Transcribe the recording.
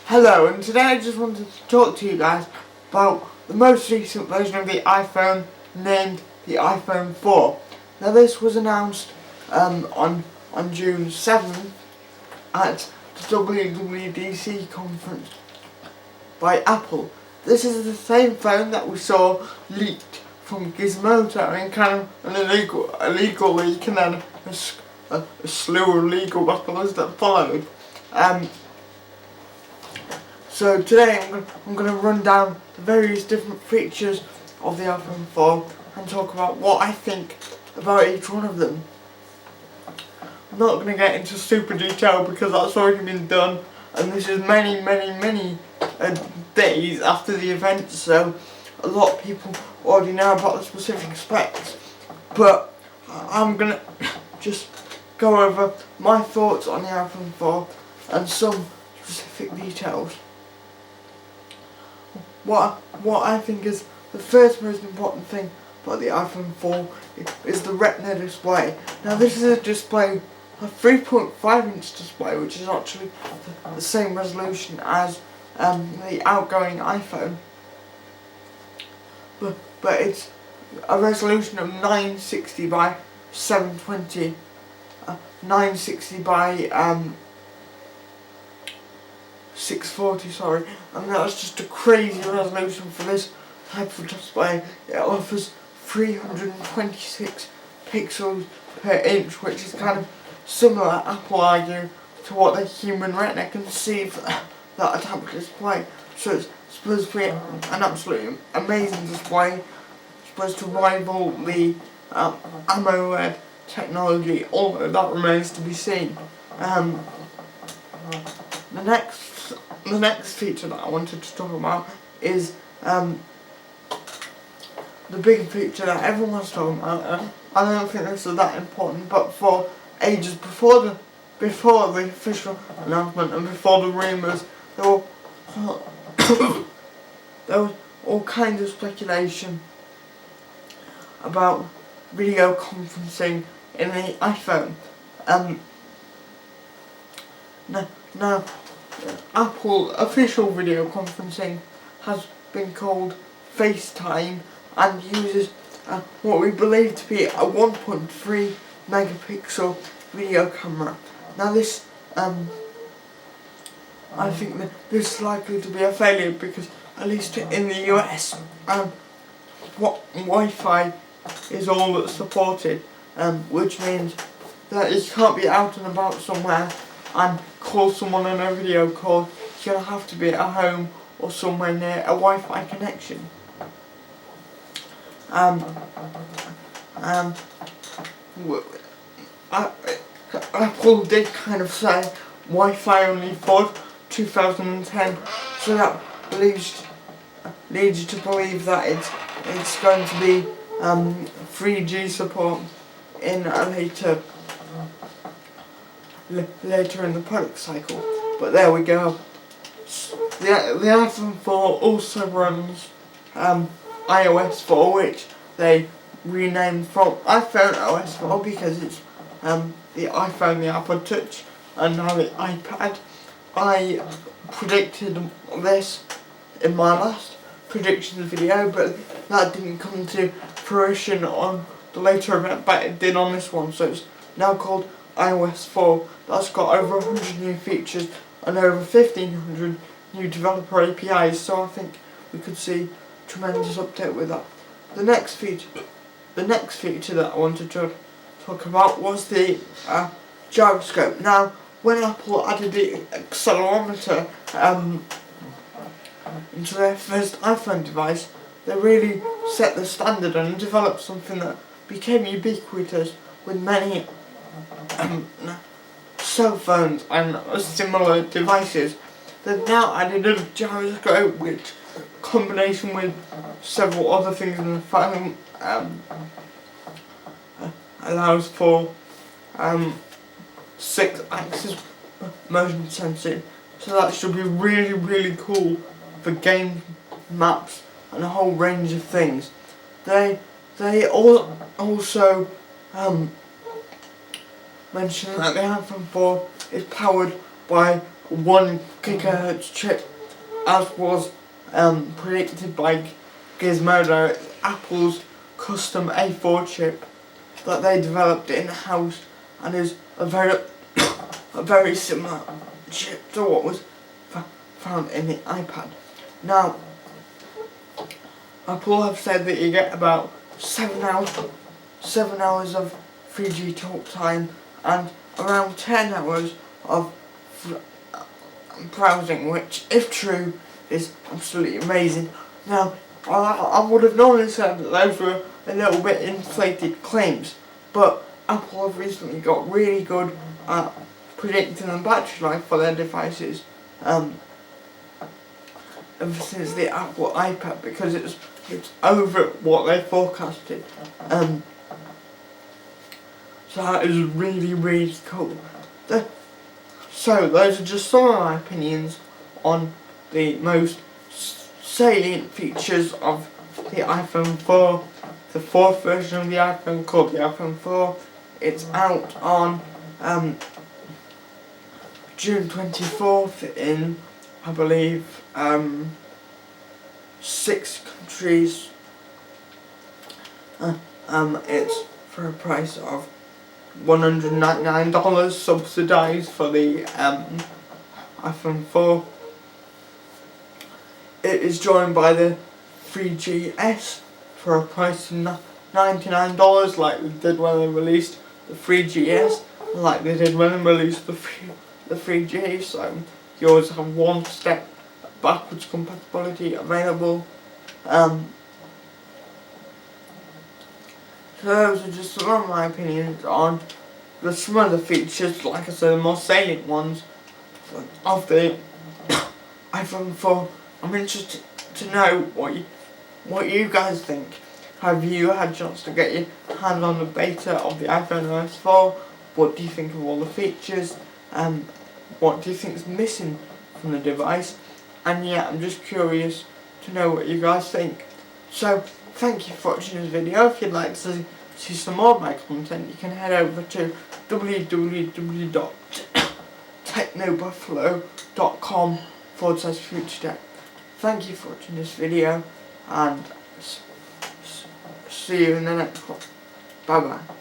Hello, and today I just wanted to talk to you guys about the most recent version of the iPhone, named the iPhone 4. Now this was announced on June 7th at the WWDC conference by Apple. This is the same phone that we saw leaked from Gizmodo in kind of an illegal leak, and then a slew of legal battles that followed. So today I'm going to run down the various different features of the iPhone 4 and talk about what I think about each one of them. I'm not going to get into super detail because that's already been done, and this is many days after the event, so a lot of people already know about the specific specs. But I'm going to just go over my thoughts on the iPhone 4 and some specific details. What I think is the first most important thing about the iPhone 4 is the Retina display. Now this is a display, a 3.5 inch display, which is actually the same resolution as the outgoing iPhone, but it's a resolution of 960 by 720, 960 by 640, sorry, and that's just a crazy resolution for this type of display. It offers 326 pixels per inch, which is kind of similar, Apple argue, to what the human retina can see for that tablet display. So it's supposed to be an absolutely amazing display, supposed to rival the AMOLED technology, although that remains to be seen. The next feature that I wanted to talk about is the big feature that everyone's talking about. I don't think this is that important, but for ages before the official announcement and before the rumours, there was all kinds of speculation about video conferencing in the iPhone. Now, Apple official video conferencing has been called FaceTime and uses what we believe to be a 1.3 megapixel video camera. Now this, I think that this is likely to be a failure because, at least in the US, Wi-Fi is all that's supported, which means that you can't be out and about somewhere and call someone on a video call. You're going to have to be at home or somewhere near a Wi-Fi connection. Apple did kind of say Wi-Fi only for 2010, so that leads you to believe that it's going to be 3G support in a later in the product cycle. But there we go. The iPhone 4 also runs iOS 4, which they renamed from iPhone OS 4 because it's the iPhone, the iPod Touch, and now the iPad. I predicted this in my last predictions video, but that didn't come to fruition on the later event, but it did on this one. So it's now called iOS 4. That's got over 100 new features and over 1,500 new developer APIs, so I think we could see tremendous update with that. The next feature that I wanted to talk about was the gyroscope. Now, when Apple added the accelerometer into their first iPhone device, they really set the standard and developed something that became ubiquitous with many cell phones and similar devices. They've now added a gyroscope, which, in combination with several other things in the phone, allows for 6-axis motion sensing. So that should be really cool for game maps and a whole range of things. They also mention that the iPhone 4 is powered by 1 gigahertz chip, as was predicted by Gizmodo. It's Apple's custom A4 chip that they developed in-house, and is a very similar chip to what was found in the iPad. Now, Apple have said that you get about 7 hours of 3G talk time and around 10 hours of browsing, which, if true, is absolutely amazing. Now, I would have normally said that those were a little bit inflated claims, but Apple have recently got really good at predicting the battery life for their devices, ever since the Apple iPad, because it's over what they forecasted. So that is really cool. So those are just some of my opinions on the most salient features of the iPhone 4, the 4th version of the iPhone called the iPhone 4. It's out on June 24th in, I believe, 6 countries. It's for a price of $199 subsidised for the iPhone 4. It is joined by the 3GS for a price of $99, like they did when they released the 3GS, like they did when they released the 3G. So you always have one step backwards compatibility available. So those are just some of my opinions on some of the features, like I said, the more salient ones of the iPhone 4. I'm interested to know what you guys think. Have you had a chance to get your hand on the beta of the iPhone OS 4? What do you think of all the features? What do you think is missing from the device? And yeah, I'm just curious to know what you guys think. So, thank you for watching this video. If you'd like to see some more of my content, you can head over to www.technobuffalo.com/future. Thank you for watching this video, and see you in the next one. Bye bye.